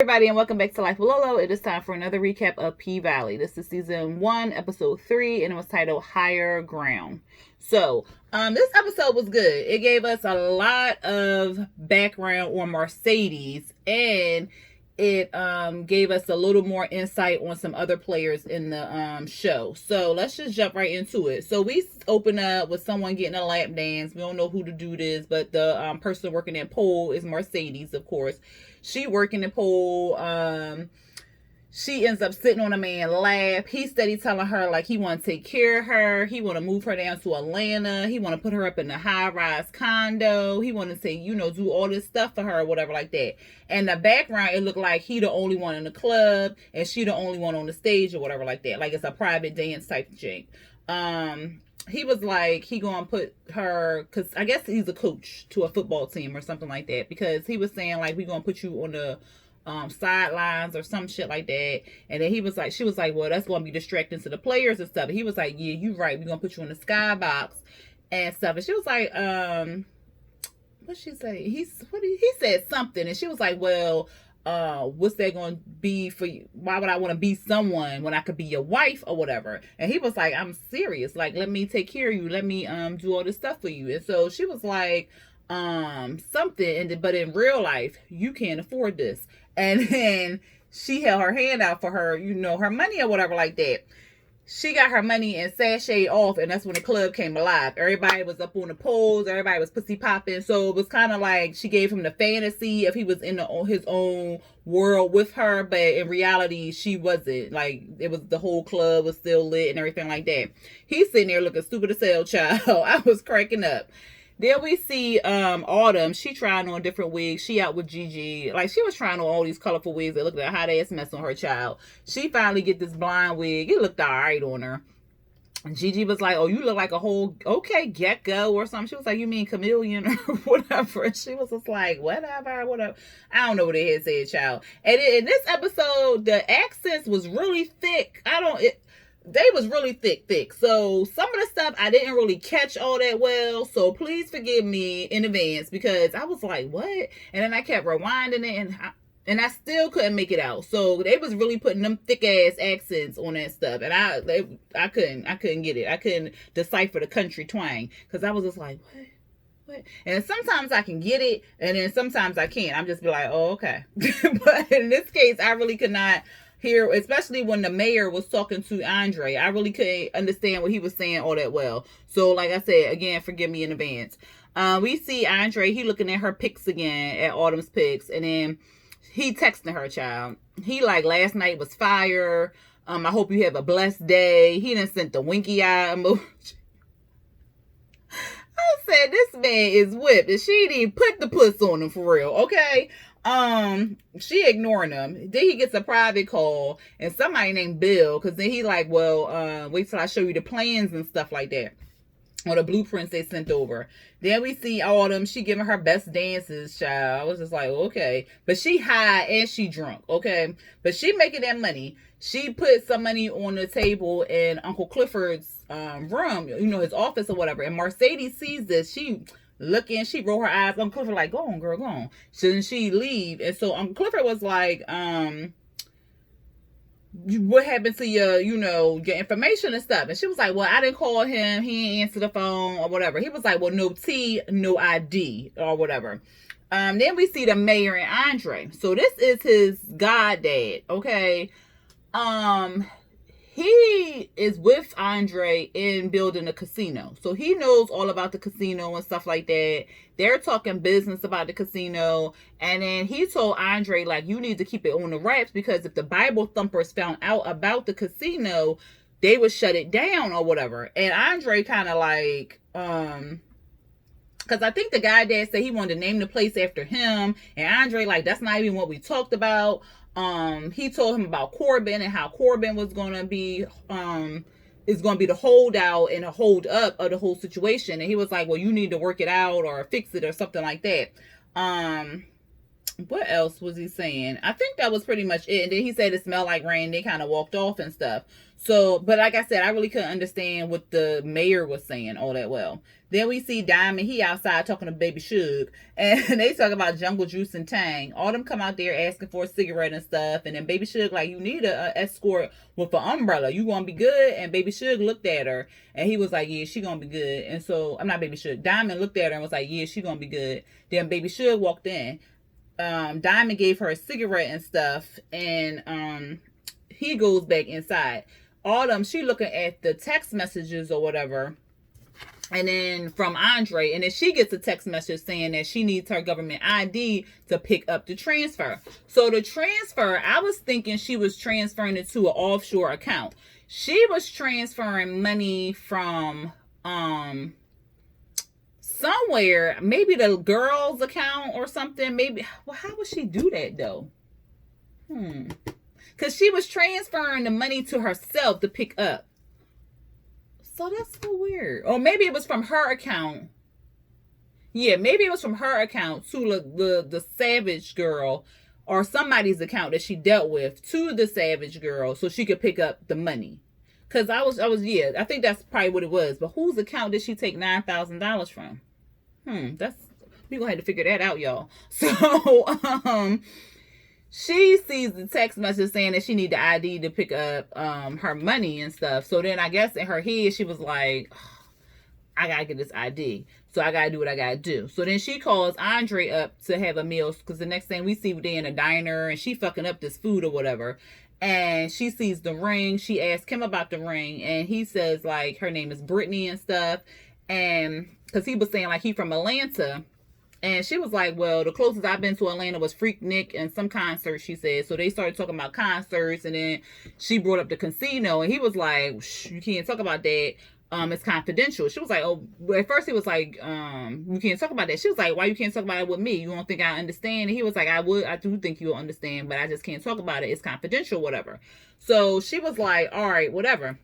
Everybody, and welcome back to Life with Lolo. It is time for another recap of P Valley. This is season 1, episode 3, and it was titled Higher Ground. So, this episode was good. It gave us a lot of background on Mercedes, and it gave us a little more insight on some other players in the show. So let's just jump right into it. So we open up with someone getting a lap dance. We don't know who to do this, but the person working at pole is Mercedes, of course. She working the pole. She ends up sitting on a man's lap. He's steady telling her like he want to take care of her. He want to move her down to Atlanta. He want to put her up in a high-rise condo. He want to say, do all this stuff for her or whatever like that. And the background, it looked like he the only one in the club and she the only one on the stage or whatever like that. Like it's a private dance type thing. He was like, he gonna put her, because I guess he's a coach to a football team or something like that, because he was saying like, we gonna put you on the sidelines or some shit like that. And then she was like, well, that's gonna be distracting to the players and stuff. And he was like, yeah, you right, we gonna put you in the skybox and stuff. And she was like, what'd she say? He said something, and she was like, well, what's that going to be for you? Why would I want to be someone when I could be your wife or whatever? And he was like, I'm serious. Like, let me take care of you. Let me do all this stuff for you. And so she was like, something, but in real life, you can't afford this. And then she held her hand out for her, her money or whatever like that. She got her money and sashayed off, and that's when the club came alive. Everybody was up on the poles. Everybody was pussy popping. So it was kind of like she gave him the fantasy if he was in his own world with her, but in reality, she wasn't. Like, it was the whole club was still lit and everything like that. He's sitting there looking stupid as hell, child. I was cracking up. Then we see Autumn. She trying on different wigs. She out with Gigi. Like, she was trying on all these colorful wigs that looked like a hot ass mess on her child. She finally get this blonde wig. It looked all right on her. And Gigi was like, oh, you look like a whole, okay, gecko or something. She was like, you mean chameleon or whatever. And she was just like, whatever. I don't know what it had said, child. And in this episode, the accents was really thick. They was really thick. So some of the stuff I didn't really catch all that well. So please forgive me in advance, because I was like, what? And then I kept rewinding it, and I still couldn't make it out. So they was really putting them thick ass accents on that stuff. And I couldn't get it. I couldn't decipher the country twang, because I was just like, what? And sometimes I can get it, and then sometimes I can't. I'm just be like, oh, okay. But in this case, I really could not hear, especially when the mayor was talking to Andre. I really couldn't understand what he was saying all that well. So like I said, again, forgive me in advance. We see Andre, he looking at her pics again, at Autumn's pics, and then he texting her, child. He like, last night was fire. I hope you have a blessed day. He done sent the winky eye emoji. I said, this man is whipped, and she didn't put the puss on him for real, okay? She ignoring him. Then he gets a private call, and somebody named Bill, because then he like, well, wait till I show you the plans and stuff like that, or the blueprints they sent over. Then we see Autumn. She giving her best dances, child. I was just like, okay. But she high and she drunk, okay? But she making that money. She put some money on the table in Uncle Clifford's room, his office or whatever. And Mercedes sees this. She looking, she roll her eyes. Uncle Clifford like, go on, girl, go on. Shouldn't she leave? And so Uncle Clifford was like, what happened to your, your information and stuff? And she was like, well, I didn't call him. He ain't answer the phone or whatever. He was like, well, no T, no ID or whatever. Then we see the mayor and Andre. So this is his goddad, okay? He is with Andre in building a casino. So he knows all about the casino and stuff like that. They're talking business about the casino. And then he told Andre, like, you need to keep it on the wraps, because if the Bible thumpers found out about the casino, they would shut it down or whatever. And Andre kind of like, because I think the guy dad said he wanted to name the place after him. And Andre like, that's not even what we talked about. He told him about Corbin and how Corbin was going to be, is going to be the holdout and a hold up of the whole situation. And he was like, well, you need to work it out or fix it or something like that. what else was he saying? I think that was pretty much it. And then he said it smelled like rain. They kind of walked off and stuff. So, but like I said, I really couldn't understand what the mayor was saying all that well. Then we see Diamond. He outside talking to Baby Suge. And they talk about Jungle Juice and Tang. All them come out there asking for a cigarette and stuff. And then Baby Suge like, you need a escort with an umbrella. You gonna be good? And Baby Suge looked at her. And he was like, yeah, she gonna be good. And so, I'm not Baby Suge. Diamond looked at her and was like, yeah, she gonna be good. Then Baby Suge walked in. Diamond gave her a cigarette and stuff, and he goes back inside. Autumn, she looking at the text messages or whatever, and then from Andre, and then she gets a text message saying that she needs her government ID to pick up the transfer. So the transfer, I was thinking she was transferring it to an offshore account. She was transferring money from somewhere, maybe the girl's account or something. Maybe, well, how would she do that though? Because she was transferring the money to herself to pick up. So that's so weird. Or maybe it was from her account. Yeah, maybe it was from her account to the Savage girl, or somebody's account that she dealt with to the Savage girl, so she could pick up the money. Cause I was yeah, I think that's probably what it was. But whose account did she take $9,000 from? That's, we gonna have to figure that out, y'all. So she sees the text message saying that she need the ID to pick up her money and stuff. So then I guess in her head she was like, I gotta get this ID, so I gotta do what I gotta do. So then she calls Andre up to have a meal, because the next thing we see, they in a diner and she fucking up this food or whatever. And she sees the ring. She asks him about the ring, and he says like her name is Brittany and stuff. And because he was saying like he from Atlanta. And she was like, well, the closest I've been to Atlanta was Freaknik and some concerts, she said. So they started talking about concerts, and then she brought up the casino, and he was like, shh, you can't talk about that. It's confidential. She was like, oh, at first he was like, you can't talk about that. She was like, why you can't talk about it with me? You don't think I understand? And he was like, I do think you'll understand, but I just can't talk about it. It's confidential, whatever. So she was like, all right, whatever.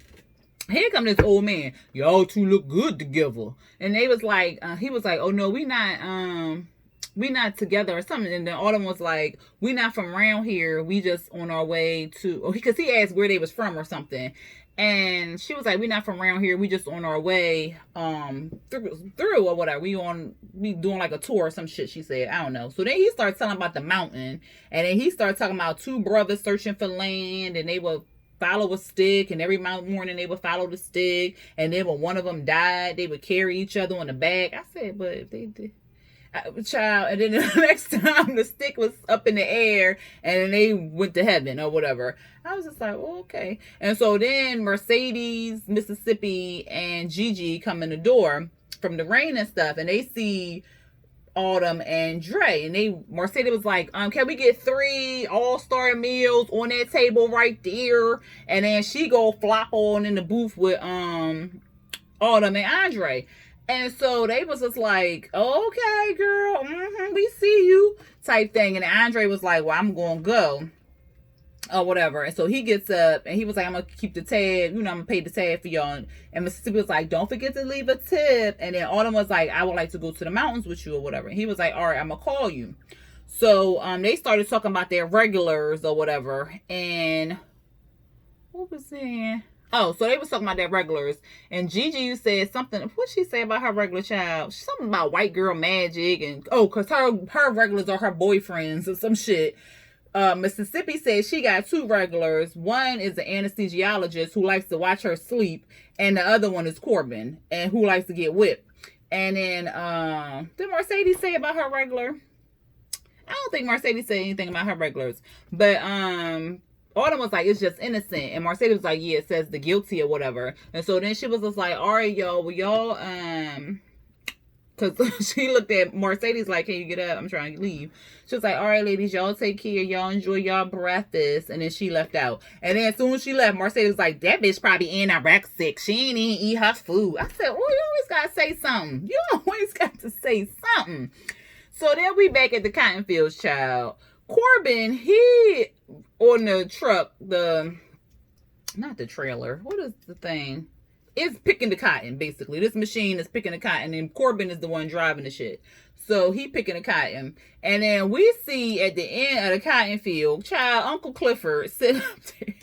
Here come this old man. Y'all two look good together. And they was like, he was like, oh no, we not together or something. And then Autumn was like, we not from around here. We just on our way to, because he asked where they was from or something. And she was like, we not from around here. We just on our way through or whatever. We doing like a tour or some shit, she said. I don't know. So then he starts telling about the mountain. And then he started talking about two brothers searching for land, and they would follow a stick, and every morning they would follow the stick, and then when one of them died, they would carry each other on the back. I said, but if they did, child, and then the next time the stick was up in the air, and then they went to heaven or whatever. I was just like, oh, okay. And so then Mercedes, Mississippi, and Gigi come in the door from the rain and stuff, and they see Autumn and Dre, and Mercedes was like, can we get 3 all-star meals on that table right there? And then she go flop on in the booth with Autumn and Andre. And so they was just like, okay, girl, we see you type thing. And Andre was like, well, I'm gonna go or whatever. And so he gets up and he was like, I'm gonna keep the tab, I'm gonna pay the tab for y'all. And Mississippi was like, don't forget to leave a tip. And then Autumn was like, I would like to go to the mountains with you or whatever. And he was like, all right, I'm gonna call you. So they started talking about their regulars or whatever. And what was that? Oh, so they was talking about their regulars. And Gigi said something. What she say about her regular child? Something about white girl magic. And because her regulars are her boyfriends or some shit. Mississippi says she got 2 regulars. One is an anesthesiologist who likes to watch her sleep, and the other one is Corbin, and who likes to get whipped. And then did Mercedes say about her regular? I don't think Mercedes said anything about her regulars, but Autumn was like, it's just innocent, and Mercedes was like, yeah, it says the guilty or whatever. And so then she was just like, all right, y'all, well, y'all because she looked at Mercedes like, can you get up? I'm trying to leave. She was like, all right, ladies, y'all take care. Y'all enjoy y'all breakfast. And then she left out. And then as soon as she left, Mercedes was like, that bitch probably anorexic. She ain't even eat her food. I said, oh, you always got to say something. You always got to say something. So then we back at the Cotton Fields, child. Corbin, he on the truck, not the trailer. What is the thing? it's picking the cotton, basically. This machine is picking the cotton, and Corbin is the one driving the shit. So he picking the cotton. And then we see at the end of the cotton field, child, Uncle Clifford sitting up there.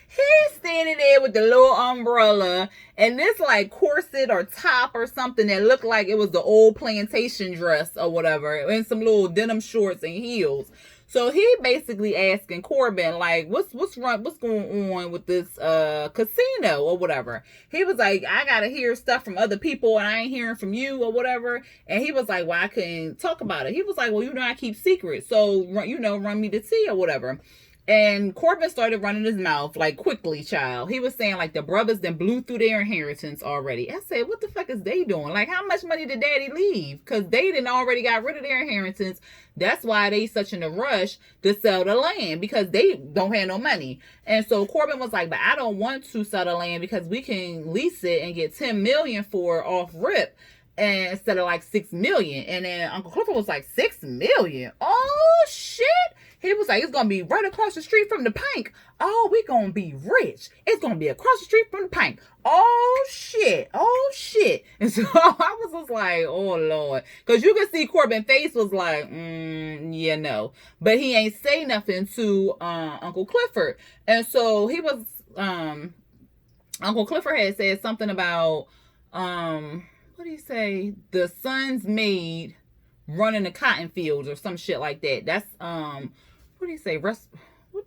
He's standing there with the little umbrella and this like corset or top or something that looked like it was the old plantation dress or whatever, and some little denim shorts and heels. So he basically asking Corbin, like, what's going on with this casino or whatever. He was like, I gotta hear stuff from other people and I ain't hearing from you or whatever. And he was like, well, I couldn't talk about it. He was like, well, you know, I keep secrets, so run me the tea or whatever. And Corbin started running his mouth like quickly, child. He was saying like the brothers then blew through their inheritance already. I said, what the fuck is they doing? Like, how much money did daddy leave? Because they didn't already got rid of their inheritance. That's why they such in a rush to sell the land, because they don't have no money. And so Corbin was like, but I don't want to sell the land because we can lease it and get 10 million for it off rip, and instead of like 6 million. And then Uncle Clifford was like, 6 million? Oh shit. He was like, it's going to be right across the street from the bank. Oh, we going to be rich. It's going to be across the street from the bank. Oh, shit. Oh, shit. And so I was just like, oh, Lord. Because you can see Corbin's face was like, yeah, no. But he ain't say nothing to Uncle Clifford. And so he was, Uncle Clifford had said something about, what did he say? The son's maid running the cotton fields or some shit like that. That's, what did he say? What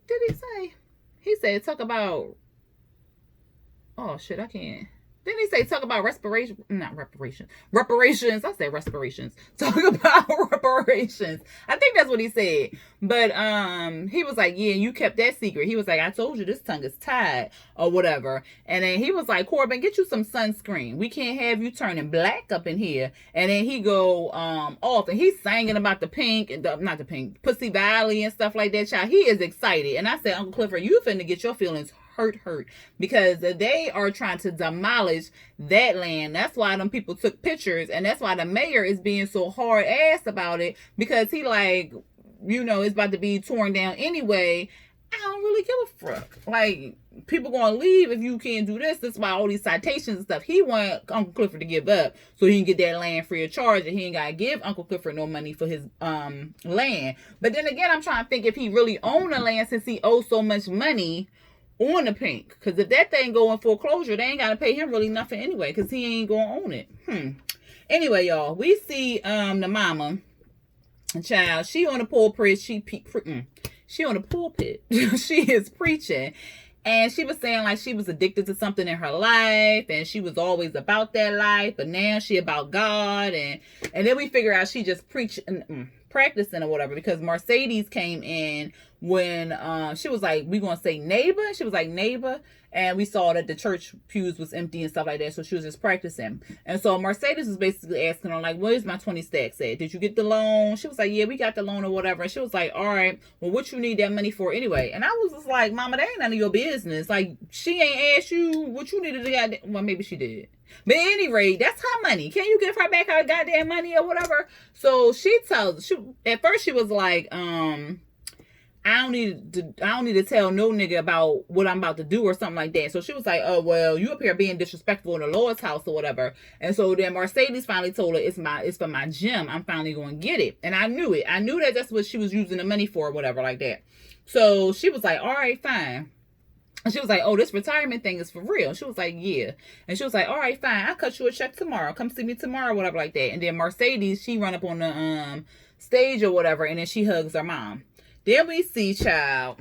did he say? He said, talk about, oh shit, I can't. Didn't he say talk about reparations? I said respirations. Talk about reparations. I think that's what he said. But he was like, yeah, you kept that secret. He was like, I told you this tongue is tied or whatever. And then he was like, Corbin, get you some sunscreen. We can't have you turning black up in here. And then he go off and he's singing about the pink and not the pink, Pussy Valley and stuff like that. Child, he is excited. And I said, Uncle Clifford, you finna get your feelings hurt because they are trying to demolish that land. That's why them people took pictures, and that's why the mayor is being so hard ass about it, because he like, it's about to be torn down anyway. I don't really give a fuck. Like, people gonna leave if you can't do this. That's why all these citations and stuff. He want Uncle Clifford to give up so he can get that land free of charge, and he ain't gotta give Uncle Clifford no money for his land. But then again, I'm trying to think if he really owned the land, since he owes so much money on the pink. Because if that thing go in foreclosure, they ain't got to pay him really nothing anyway, because he ain't going to own it. Anyway, y'all, we see the mama, child, she on the pulpit. She on the pulpit. She is preaching. And she was saying like she was addicted to something in her life, and she was always about that life, but now she about God. And then we figure out she just practicing or whatever, because Mercedes came in when she was like, we gonna say neighbor. She was like neighbor, and we saw that the church pews was empty and stuff like that, so she was just practicing. And so Mercedes was basically asking her like, where's my 20 stacks at? Did you get the loan? She was like, yeah, we got the loan or whatever. And she was like, all right, well, what you need that money for anyway? And I was just like, mama, that ain't none of your business. Like, she ain't asked you what you needed to get. Well, maybe she did. But at any rate, that's her money. Can you give her back her goddamn money or whatever? So at first she was like, I don't need to tell no nigga about what I'm about to do or something like that. So she was like, oh, well, you up here being disrespectful in the Lord's house or whatever. And so then Mercedes finally told her, it's for my gym. I'm finally going to get it. And I knew it. I knew that that's what she was using the money for or whatever like that. So she was like, all right, fine. And she was like, oh, this retirement thing is for real. She was like, yeah. And she was like, all right, fine. I'll cut you a check tomorrow. Come see me tomorrow, whatever like that. And then Mercedes, she run up on the stage or whatever, and then she hugs her mom. Then we see, child,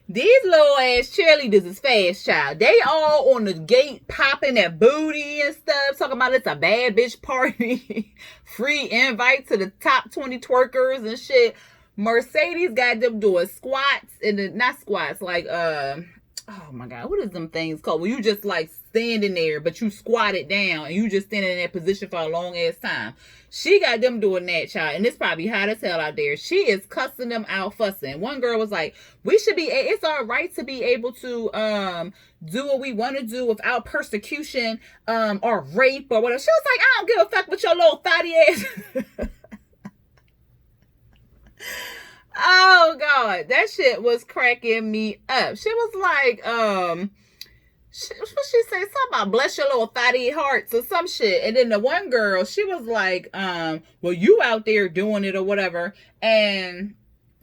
these little ass cheerleaders is fast, child. They all on the gate popping that booty and stuff, talking about it's a bad bitch party. Free invite to the top 20 twerkers and shit. Mercedes got them doing squats and not squats, like oh my god, what is them things called? Well, you just like standing there, but you squatted down and you just standing in that position for a long ass time. She got them doing that, child, and it's probably hot as hell out there. She is cussing them out, fussing. One girl was like, it's our right to be able to do what we want to do without persecution or rape or whatever. She was like, I don't give a fuck with your little fatty ass. Oh god, that shit was cracking me up. She was like, what she say? Something about bless your little fatty hearts or some shit. And then the one girl, she was like, well, you out there doing it or whatever. And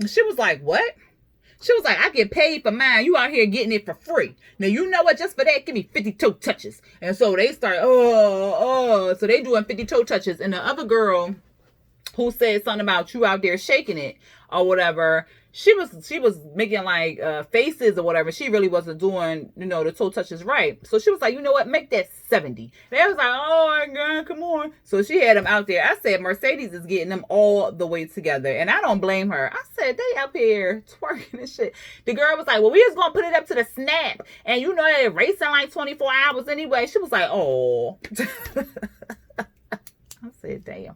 she was like, what? She was like, I get paid for mine. You out here getting it for free. Now, you know what? Just for that, give me 50 toe touches. And so they start, so they doing 50 toe touches. And the other girl who said something about you out there shaking it or whatever, she was making like faces or whatever. She really wasn't doing, the toe touches right. So she was like, you know what? Make that 70. They was like, oh my God, come on. So she had them out there. I said, Mercedes is getting them all the way together. And I don't blame her. I said, they up here twerking and shit. The girl was like, well, we just going to put it up to the snap. And they're racing like 24 hours anyway. She was like, oh. I said, damn.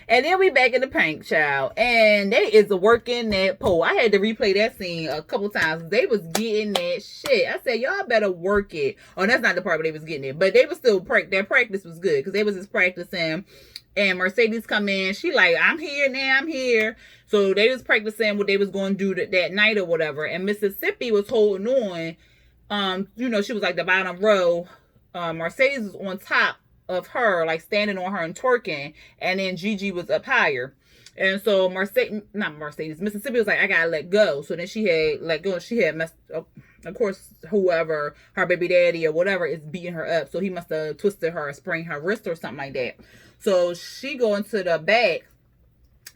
And then we back in the paint, child. And they is working that pole. I had to replay that scene a couple times. They was getting that shit. I said, y'all better work it. Oh, that's not the part where they was getting it. But they was still, their practice was good. Because they was just practicing. And Mercedes come in. She like, I'm here now, I'm here. So they was practicing what they was going to do that night or whatever. And Mississippi was holding on. She was like the bottom row. Mercedes was on top of her, like standing on her and twerking, and then Gigi was up higher. And so Mississippi was like, I gotta let go. So then she had let go, and she had messed up. Of course, whoever, her baby daddy or whatever, is beating her up. So he must have twisted her or sprained her wrist or something like that. So she go into the back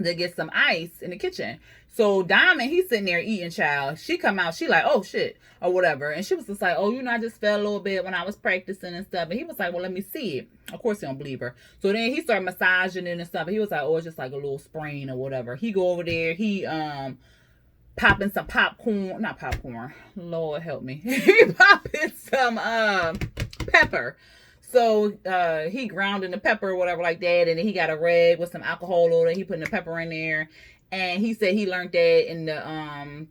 to get some ice in the kitchen. So Diamond, he's sitting there eating, child. She come out, she like, oh shit, or whatever. And she was just like, oh, I just fell a little bit when I was practicing and stuff. And he was like, well, let me see it. Of course he don't believe her. So then he started massaging it and stuff. And he was like, oh, it's just like a little sprain or whatever. He go over there, he popping some popcorn, not popcorn, Lord help me. He popping some pepper. So he grounding the pepper or whatever like that, and then he got a rag with some alcohol on it. He putting the pepper in there. And he said he learned that in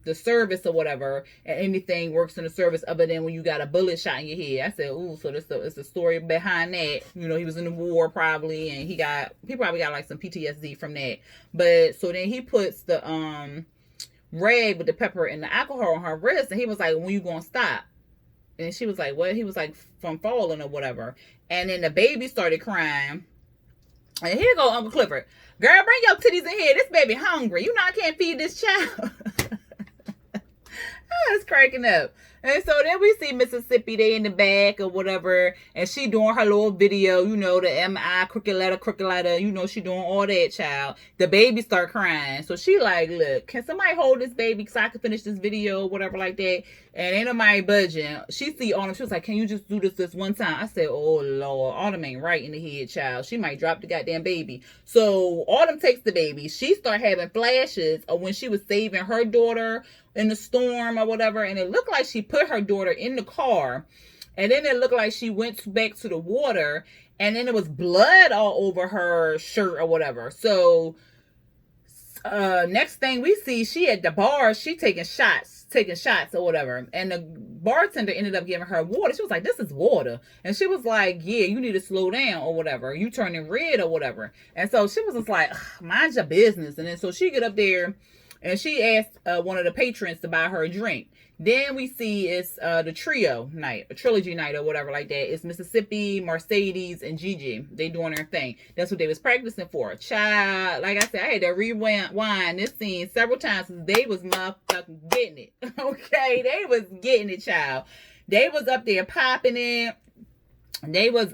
the service or whatever, and anything works in the service other than when you got a bullet shot in your head. I said, ooh, so it's a story behind that. He was in the war probably, and he probably got like some PTSD from that. But so then he puts the rag with the pepper and the alcohol on her wrist, and he was like, when you gonna stop? And she was like, what? He was like, from falling or whatever. And then the baby started crying. And here go Uncle Clifford. Girl, bring your titties in here. This baby hungry. I can't feed this child. I was cracking up. And so then we see Mississippi, they in the back or whatever, and she doing her little video, the M.I. crooked letter, she doing all that, child. The baby start crying. So she like, look, can somebody hold this baby so I can finish this video or whatever like that? And ain't nobody budging. She see Autumn. She was like, can you just do this one time? I said, oh, Lord. Autumn ain't right in the head, child. She might drop the goddamn baby. So Autumn takes the baby. She start having flashes of when she was saving her daughter in the storm or whatever. And it looked like she put her daughter in the car. And then it looked like she went back to the water. And then it was blood all over her shirt or whatever. So next thing we see, she at the bar. She taking shots or whatever, and the bartender ended up giving her water. She was like, this is water. And she was like, yeah, you need to slow down or whatever, you turning red or whatever. And so she was just like, mind your business. And then so she get up there and she asked one of the patrons to buy her a drink. Then we see it's the trio night, a trilogy night or whatever like that. It's Mississippi, Mercedes, and Gigi. They doing their thing. That's what they was practicing for. Child, like I said, I had to rewind this scene several times because they was motherfucking getting it. Okay, they was getting it, child. They was up there popping it. They was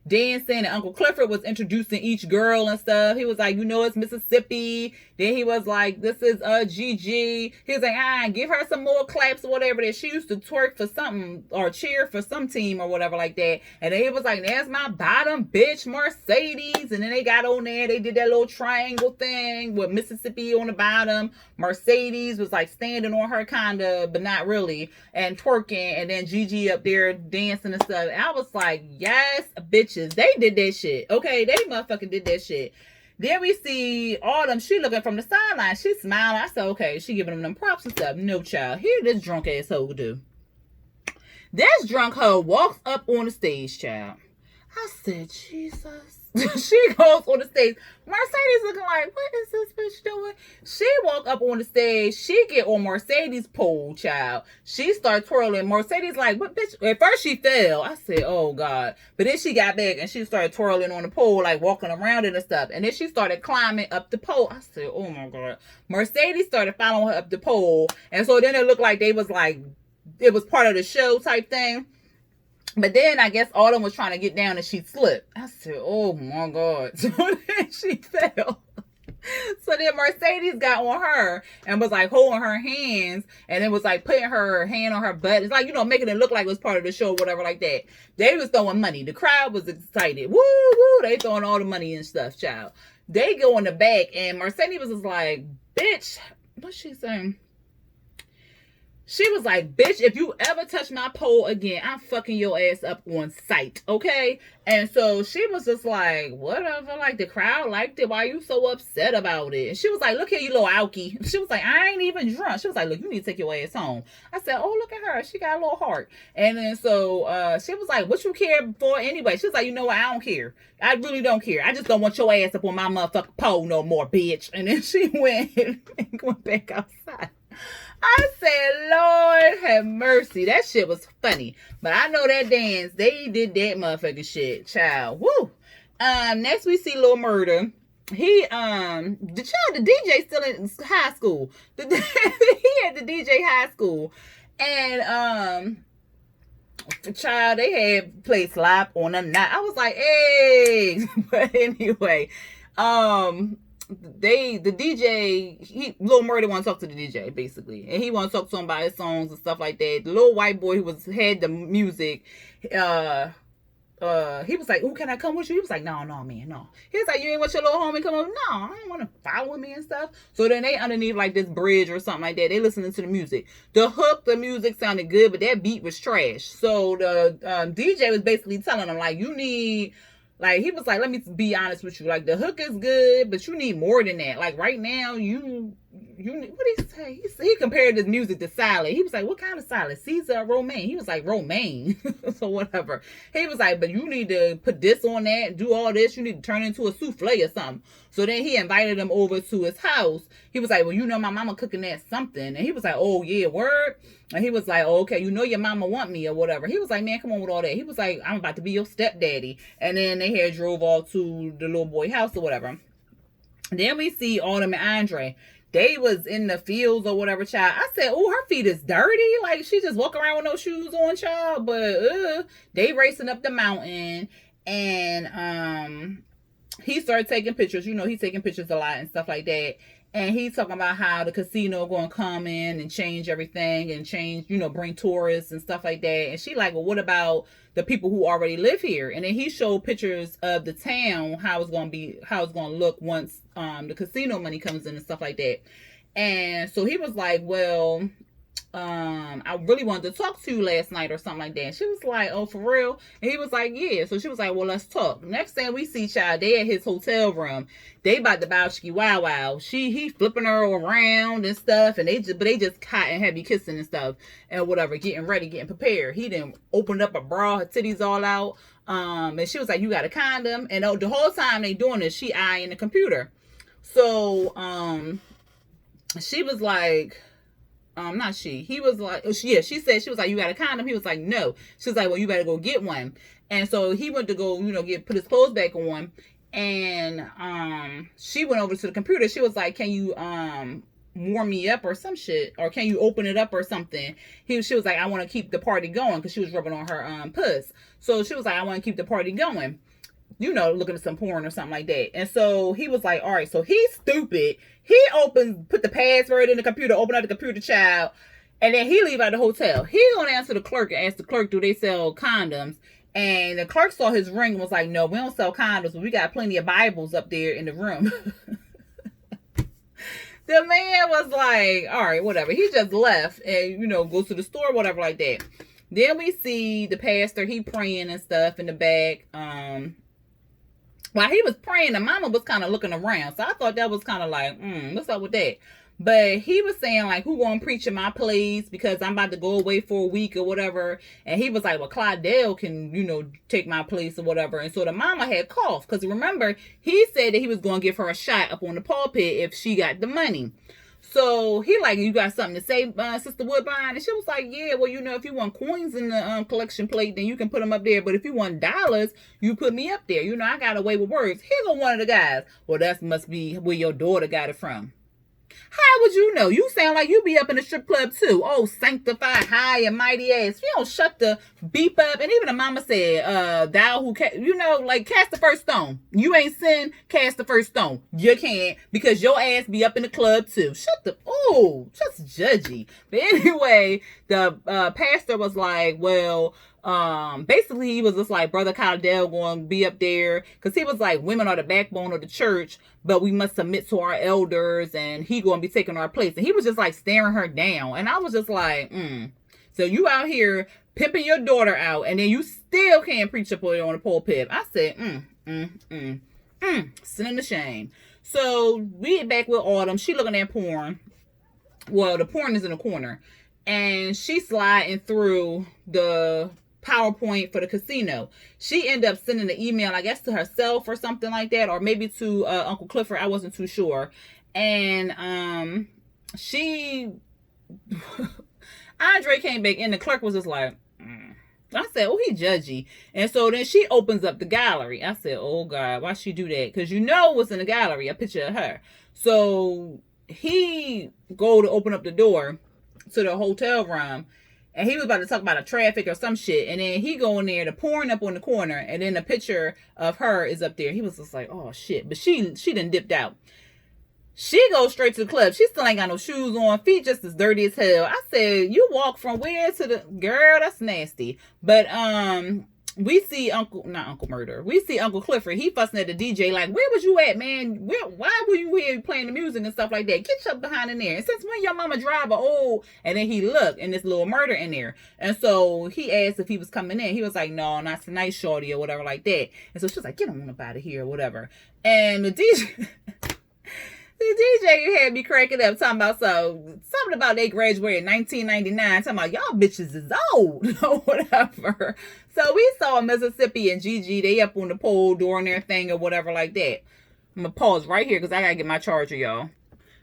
dancing, and Uncle Clifford was introducing each girl and stuff. He was like, it's Mississippi. Then he was like, this is Gigi. He was like, give her some more claps or whatever that she used to twerk for something or cheer for some team or whatever like that. And then he was like, there's my bottom bitch Mercedes. And then they got on there, they did that little triangle thing with Mississippi on the bottom. Mercedes was like standing on her kinda, but not really, and twerking. And then Gigi up there dancing and stuff. And I was like, yes, bitches. They did that shit. Okay, they motherfucking did that shit. Then we see Autumn. She looking from the sideline. She smiling. I said, okay, she giving them props and stuff. No, child. Here this drunk ass hoe do. This drunk hoe walks up on the stage, child. I said, Jesus. She goes on the stage. Mercedes looking like, what is this bitch doing? She walk up on the stage. She get on Mercedes' pole, child. She start twirling. Mercedes like, what bitch? At first she fell. I said, oh God. But then she got back and she started twirling on the pole, like walking around it and stuff. And then she started climbing up the pole. I said, oh my God. Mercedes started following her up the pole. And so then it looked like they was like, it was part of the show type thing. But then I guess Autumn was trying to get down and she slipped. I said, oh my God. So then she fell. So then Mercedes got on her and was like holding her hands and it was like putting her hand on her butt. It's like, you know, making it look like it was part of the show or whatever like that. They was throwing money. The crowd was excited. Woo, woo. They throwing all the money and stuff, child. They go in the back and Mercedes was just like, bitch, what's she saying? She was like, bitch, if you ever touch my pole again, I'm fucking your ass up on sight, okay? And so she was just like, whatever, like the crowd liked it. Why are you so upset about it? And she was like, look here, you little alky. She was like, I ain't even drunk. She was like, look, you need to take your ass home. I said, oh, look at her. She got a little heart. And then so she was like, what you care for anyway? She was like, you know what? I don't care. I really don't care. I just don't want your ass up on my motherfucking pole no more, bitch. And then she went and went back outside. I said, Lord have mercy. That shit was funny. But I know that dance, they did that motherfucking shit. Child. Woo. Next we see Lil Murder. He, the DJ still in high school. He had the DJ high school. And, child, they had played Slap on the night. I was like, hey. But anyway, the DJ, Lil Murder want to talk to the DJ basically, and he want to talk to him about his songs and stuff like that. The little white boy who had the music, he was like, "Ooh, can I come with you?" He was like, "No, man, no." He was like, "You ain't want your little homie come over?" "No, I don't want to follow me and stuff." So then they underneath like this bridge or something like that. They listening to the music. The hook, the music sounded good, but that beat was trash. So the DJ was basically telling them like, you need. Like, he was like, let me be honest with you. Like, the hook is good, but you need more than that. Like, right now, you need, what did he say? He compared his music to salad. He was like, what kind of salad? Caesar, romaine. He was like, romaine. So, whatever. He was like, but you need to put this on that, do all this. You need to turn into a souffle or something. So, then he invited him over to his house. He was like, well, you know, my mama cooking that something. And he was like, oh, yeah, word. And he was like, oh, okay, you know your mama want me or whatever. He was like, man, come on with all that. He was like, I'm about to be your stepdaddy. And then they had drove off to the little boy house or whatever. Then we see Autumn and Andre. They was in the fields or whatever, child. I said, oh, her feet is dirty. Like, she just walk around with no shoes on, child. But they racing up the mountain. And he started taking pictures. You know, he's taking pictures a lot and stuff like that. And he's talking about how the casino going to come in and change everything and change, you know, bring tourists and stuff like that. And she like, well, what about the people who already live here? And then he showed pictures of the town, how it's going to look once the casino money comes in and stuff like that. And so he was like, well, I really wanted to talk to you last night or something like that. And she was like, oh, for real? And he was like, yeah. So she was like, well, let's talk. Next thing we see, child, they at his hotel room. They about to bowski wow wow. He flipping her around and stuff. And they just hot and heavy kissing and stuff and whatever, getting ready, getting prepared. He then opened up a bra, her titties all out. And she was like, you got a condom? And the whole time they doing this, she eyeing the computer. So, she was like, not she. He was like, she said, she was like, you got a condom? He was like, no. She was like, well, you better go get one. And so he went to go, you know, put his clothes back on. And she went over to the computer. She was like, can you warm me up or some shit? Or can you open it up or something? She was like, I want to keep the party going, because she was rubbing on her puss. So she was like, I want to keep the party going. You know, looking at some porn or something like that. And so he was like, all right, so he's stupid. He put the password in the computer, open up the computer, child, and then he leave out the hotel. He gonna answer the clerk and ask the clerk, do they sell condoms? And the clerk saw his ring and was like, no, we don't sell condoms, but we got plenty of Bibles up there in the room. The man was like, all right, whatever. He just left and, you know, goes to the store, whatever like that. Then we see the pastor, he praying and stuff in the back. While he was praying, the mama was kind of looking around. So I thought that was kind of like, what's up with that? But he was saying, like, who gonna preach in my place because I'm about to go away for a week or whatever. And he was like, well, Clydell can, take my place or whatever. And so the mama had coughed because remember, he said that he was going to give her a shot up on the pulpit if she got the money. So he like, you got something to say, Sister Woodbine? And she was like, yeah, well, if you want coins in the collection plate, then you can put them up there. But if you want dollars, you put me up there. I got away with words. Here go one of the guys. Well, that must be where your daughter got it from. How would you know? You sound like you be up in the strip club too. Oh, sanctified, high and mighty ass. You don't shut the beep up. And even the mama said, thou who, cast the first stone. You ain't sin, cast the first stone. You can't because your ass be up in the club too. Just judgy. But anyway, the pastor was like, well, basically he was just like, Brother Caldell going to be up there because he was like, women are the backbone of the church, but we must submit to our elders and he going to be taking our place. And he was just like staring her down. And I was just like, so you out here pimping your daughter out and then you still can't preach up on the pulpit. I said, sin to shame. So we get back with Autumn. She looking at porn. Well, the porn is in the corner and she sliding through the PowerPoint for the casino. She ended up sending the email, I guess, to herself or something like that, or maybe to Uncle Clifford. I wasn't too sure. And Andre came back and the clerk was just like, I said, oh, he judgy. And so then she opens up the gallery. I said, oh God, why she do that? Because what's in the gallery, a picture of her. So he go to open up the door to the hotel room. And he was about to talk about a traffic or some shit. And then he go in there, the porn up on the corner. And then the picture of her is up there. He was just like, oh shit. But she done dipped out. She goes straight to the club. She still ain't got no shoes on. Feet just as dirty as hell. I said, you walk from where to the... Girl, that's nasty. But we see not Uncle Murder. We see Uncle Clifford. He fussing at the DJ like, where was you at, man? Why were you here playing the music and stuff like that? Get your behind in there. And since when your mama drive and then he looked and this little murder in there. And so he asked if he was coming in. He was like, no, not tonight, shorty, or whatever like that. And so she was like, get on up out of here or whatever. And the DJ... The DJ had me cracking up talking about something about they graduated in 1999, talking about y'all bitches is old or whatever. So we saw Mississippi and Gigi, they up on the pole doing their thing or whatever like that. I'm gonna pause right here because I gotta get my charger, y'all.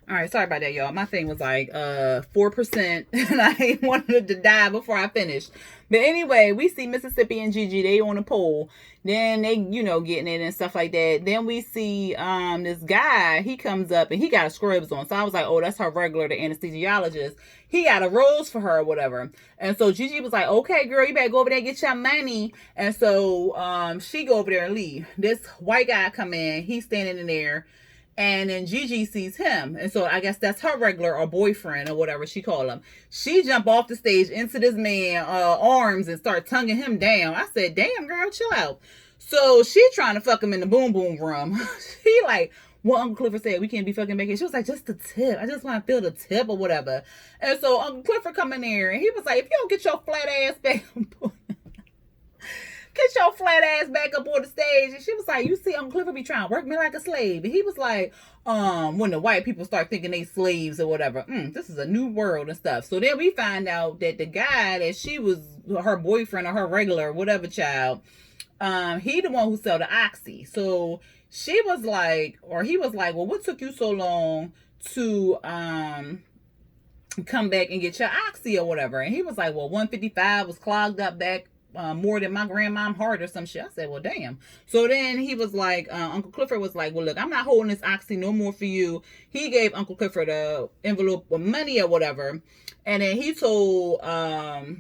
All right, sorry about that, y'all. My thing was like 4% and I wanted to die before I finished. But anyway, we see Mississippi and Gigi, they on the pole. Then they, getting it and stuff like that. Then we see this guy, he comes up and he got a scrubs on. So I was like, oh, that's her regular, the anesthesiologist. He got a rose for her or whatever. And so Gigi was like, okay, girl, you better go over there and get your money. And so she go over there and leave. This white guy come in, he's standing in there. And then Gigi sees him. And so I guess that's her regular or boyfriend or whatever she call him. She jump off the stage into this man's arms and start tonguing him down. I said, damn, girl, chill out. So she trying to fuck him in the boom boom room. She like, what Uncle Clifford said, we can't be fucking back here. She was like, just the tip. I just want to feel the tip or whatever. And so Uncle Clifford come in there and he was like, if you don't get your flat ass back get your flat ass back up on the stage. And she was like, you see Uncle Clifford be trying to work me like a slave. And he was like, when the white people start thinking they slaves or whatever, this is a new world and stuff. So then we find out that the guy that she was her boyfriend or her regular whatever child, he the one who sell the oxy. So she was like, or he was like, well, what took you so long to come back and get your oxy or whatever? And he was like, well, 155 was clogged up back more than my grandmom heart or some shit. I said, well, damn. So then he was like, Uncle Clifford was like, well, look, I'm not holding this oxy no more for you. He gave Uncle Clifford a envelope of money or whatever. And then he told, Uncle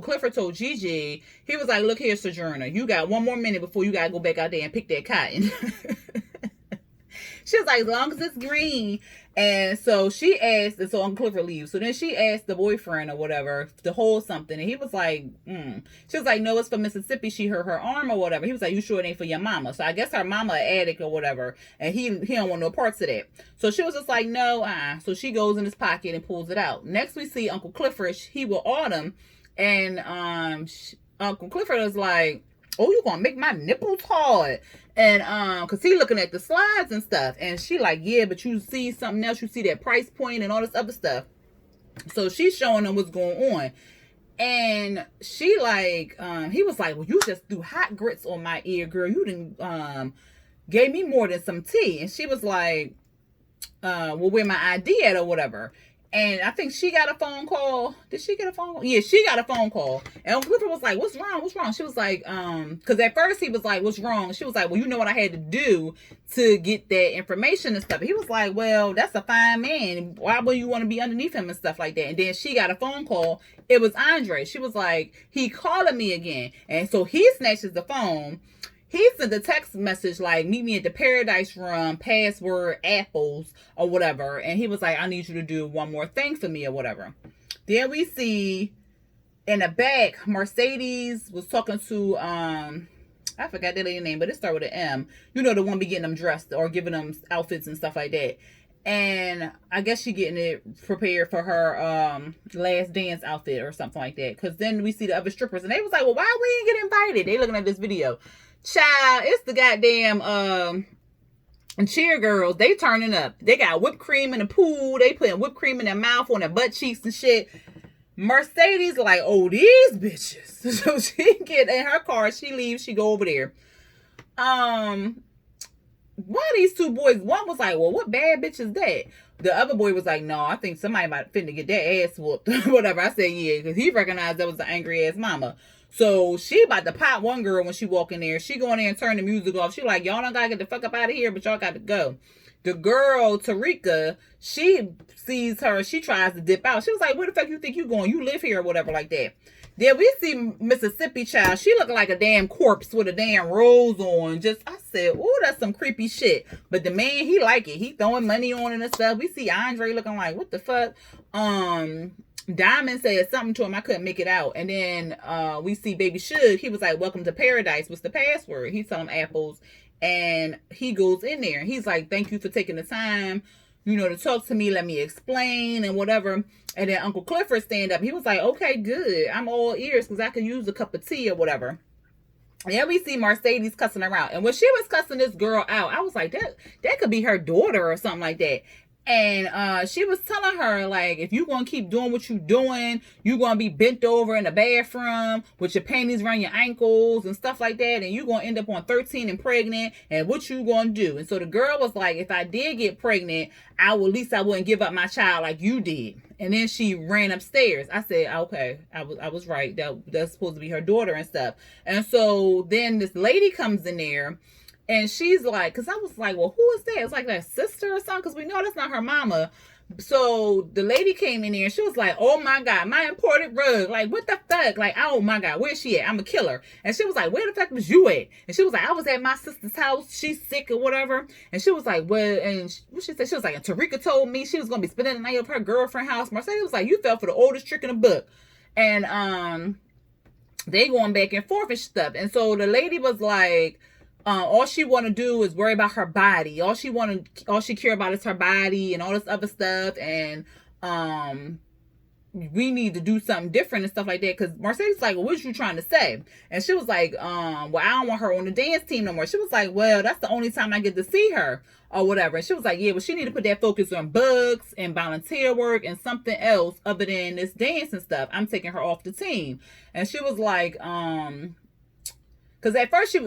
Clifford told Gigi, he was like, look here, Sojourner, you got one more minute before you got to go back out there and pick that cotton. She was like, as long as it's green. And so she asked, and so Uncle Clifford leaves. So then she asked the boyfriend or whatever to hold something. And he was like, She was like, no, it's for Mississippi. She hurt her arm or whatever. He was like, you sure it ain't for your mama? So I guess her mama an addict or whatever. And he don't want no parts of that. So she was just like, no, So she goes in his pocket and pulls it out. Next we see Uncle Clifford. He with Autumn. And Uncle Clifford is like, oh, you gonna make my nipples hard. And cause he looking at the slides and stuff. And she like, yeah, but you see something else, you see that price point and all this other stuff. So she's showing him what's going on. And she like, he was like, well, you just threw hot grits on my ear, girl. You didn't gave me more than some tea. And she was like, well, where my ID at or whatever. And I think she got a phone call. Did she get a phone call? Yeah, she got a phone call. And Clifford was like, what's wrong? What's wrong? She was like, because at first he was like, what's wrong? She was like, well, you know what I had to do to get that information and stuff. He was like, well, that's a fine man. Why would you want to be underneath him and stuff like that? And then she got a phone call. It was Andre. She was like, he calling me again. And so he snatches the phone. He sent a text message like, meet me at the Paradise Room, password apples or whatever. And he was like, I need you to do one more thing for me or whatever. Then we see in the back, Mercedes was talking to, I forgot that lady's name, but it started with an M. You know, the one be getting them dressed or giving them outfits and stuff like that. And I guess she getting it prepared for her last dance outfit or something like that. Because then we see the other strippers and they was like, well, why we didn't get invited? They looking at this video. Child, it's the goddamn cheer girls. They turning up. They got whipped cream in the pool. They putting whipped cream in their mouth, on their butt cheeks and shit. Mercedes like, oh, these bitches. So she get in her car. She leaves. She go over there. One of these two boys, one was like, well, what bad bitch is that? The other boy was like, no, I think somebody might finna get that ass whooped. Whatever. I said, yeah, because he recognized that was the angry ass mama. So she about to pop one girl when she walk in there. She go in there and turn the music off. She like, y'all don't gotta get the fuck up out of here, but y'all got to go. The girl, Tarika, she sees her. She tries to dip out. She was like, where the fuck you think you going? You live here or whatever like that. Then we see Mississippi child. She looked like a damn corpse with a damn rose on. Just, I said, oh, that's some creepy shit. But the man, he like it. He throwing money on it and stuff. We see Andre looking like, what the fuck? Diamond said something to him. I couldn't make it out. And then we see Baby Suge. He was like, welcome to paradise. What's the password? He told him apples. And he goes in there. He's like, thank you for taking the time, you know, to talk to me. Let me explain and whatever. And then Uncle Clifford stand up. He was like, okay, good. I'm all ears because I could use a cup of tea or whatever. And then we see Mercedes cussing her out. And when she was cussing this girl out, I was like, that could be her daughter or something like that. And she was telling her, like, if you're going to keep doing what you're doing, you're going to be bent over in the bathroom with your panties around your ankles and stuff like that. And you're going to end up on 13 and pregnant. And what you going to do? And so the girl was like, if I did get pregnant, at least I wouldn't give up my child like you did. And then she ran upstairs. I said, okay, I was right. That's supposed to be her daughter and stuff. And so then this lady comes in there. And she's like, because I was like, well, who is that? It's like that sister or something, because we know that's not her mama. So the lady came in there and she was like, oh my God, my imported rug. Like, what the fuck? Like, oh my God, where's she at? I'm a killer. And she was like, where the fuck was you at? And she was like, I was at my sister's house. She's sick or whatever. And she was like, well, and what she said, she was like, and Tarika told me she was going to be spending the night at her girlfriend's house. Mercedes was like, you fell for the oldest trick in the book. And they going back and forth and stuff. And so the lady was like, all she want to do is worry about her body. All she care about is her body and all this other stuff. And we need to do something different and stuff like that. Because Mercedes was like, well, what you trying to say? And she was like, well, I don't want her on the dance team no more. She was like, well, that's the only time I get to see her or whatever. And she was like, yeah, well, she need to put that focus on bugs and volunteer work and something else other than this dance and stuff. I'm taking her off the team. And she was like, because at first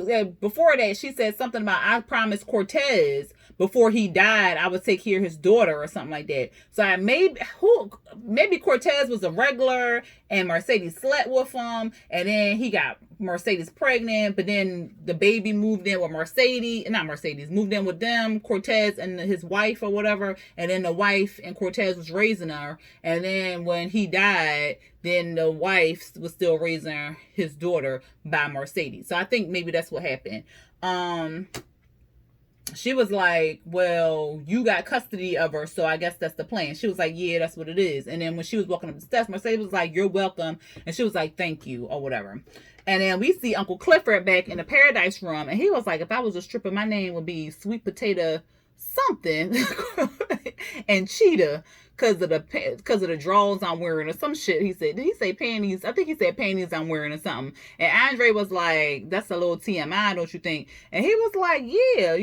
before that, she said something about, I promised Cortez before he died, I would take care of his daughter or something like that. So maybe Cortez was a regular and Mercedes slept with him. And then he got Mercedes pregnant, but then the baby moved in with moved in with them, Cortez and his wife or whatever. And then the wife and Cortez was raising her. And then when he died, then the wife was still raising his daughter by Mercedes. So I think maybe that's what happened. She was like, well, you got custody of her, so I guess that's the plan. She was like, yeah, that's what it is. And then when she was walking up the steps, Mercedes was like, you're welcome. And she was like, thank you, or whatever. And then we see Uncle Clifford back in the Paradise Room. And he was like, if I was a stripper, my name would be Sweet Potato something and Cheetah because of the drawers I'm wearing or some shit. He said, did he say panties? I think he said panties I'm wearing or something. And Andre was like, that's a little TMI, don't you think? And he was like, yeah,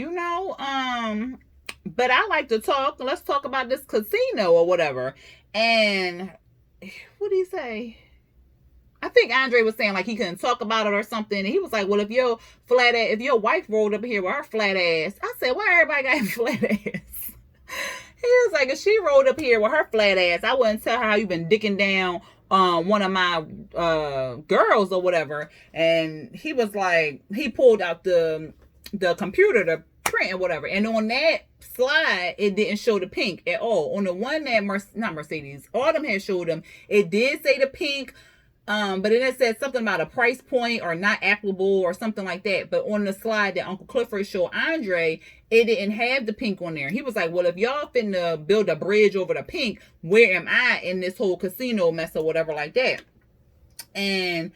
but I like to talk. Let's talk about this casino or whatever. And what did he say? I think Andre was saying like he couldn't talk about it or something. And he was like, well, if your wife rolled up here with her flat ass, I said, why everybody got flat ass? He was like, if she rolled up here with her flat ass, I wouldn't tell her how you been dicking down one of my girls or whatever. And he was like, he pulled out the computer to print or whatever. And on that slide, it didn't show the pink at all. On the one that not Mercedes, Autumn had showed him, it did say the pink. But then it said something about a price point or not applicable or something like that. But on the slide that Uncle Clifford showed Andre, it didn't have the pink on there. He was like, well, if y'all finna build a bridge over the pink, where am I in this whole casino mess or whatever like that? And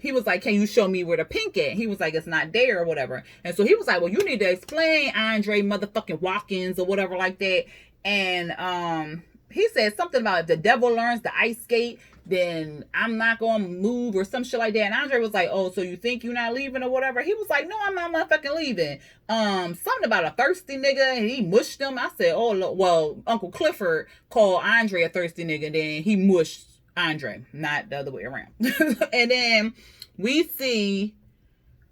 he was like, can you show me where the pink at? He was like, it's not there or whatever. And so he was like, well, you need to explain Andre motherfucking Watkins or whatever like that. And he said something about if the devil learns to ice skate, then I'm not gonna move or some shit like that. And Andre was like, oh, so you think you're not leaving or whatever? He was like, no, I'm not motherfucking leaving. Something about a thirsty nigga, and he mushed him. I said, oh, look, well, Uncle Clifford called Andre a thirsty nigga, and then he mushed Andre, not the other way around. And then we see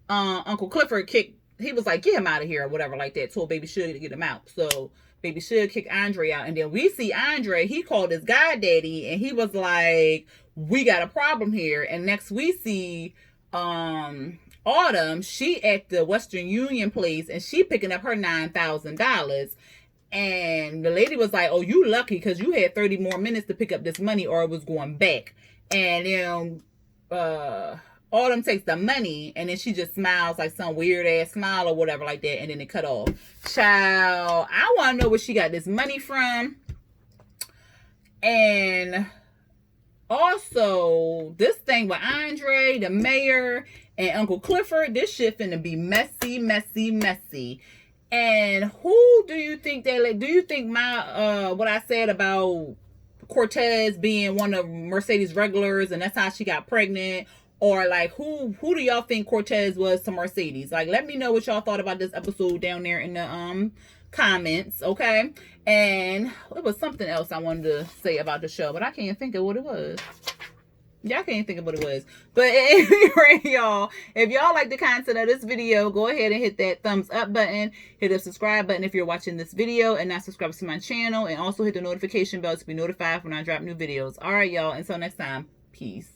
Uncle Clifford he was like, get him out of here or whatever like that, told Baby Sugar to get him out. So Baby Sugar kick Andre out. And then we see Andre, he called his goddaddy, and he was like, we got a problem here. And next we see Autumn, she at the Western Union place, and she picking up her $9,000. And the lady was like, oh, you lucky because you had 30 more minutes to pick up this money or it was going back. And then Autumn takes the money, and then she just smiles like some weird ass smile or whatever like that, and then it cut off. Child, I want to know where she got this money from. And also, this thing with Andre, the mayor, and Uncle Clifford, this shit finna be messy, messy, messy. And who do you think do you think my what I said about Cortez being one of Mercedes' regulars and that's how she got pregnant? Or like who do y'all think Cortez was to Mercedes? Like, let me know what y'all thought about this episode down there in the comments, okay? And it was something else I wanted to say about the show, but I can't think of what it was. Yeah, I can't think of what it was. But anyway, y'all, if y'all like the content of this video, go ahead and hit that thumbs up button. Hit the subscribe button if you're watching this video and not subscribed to my channel. And also hit the notification bell to be notified when I drop new videos. All right, y'all. Until next time. Peace.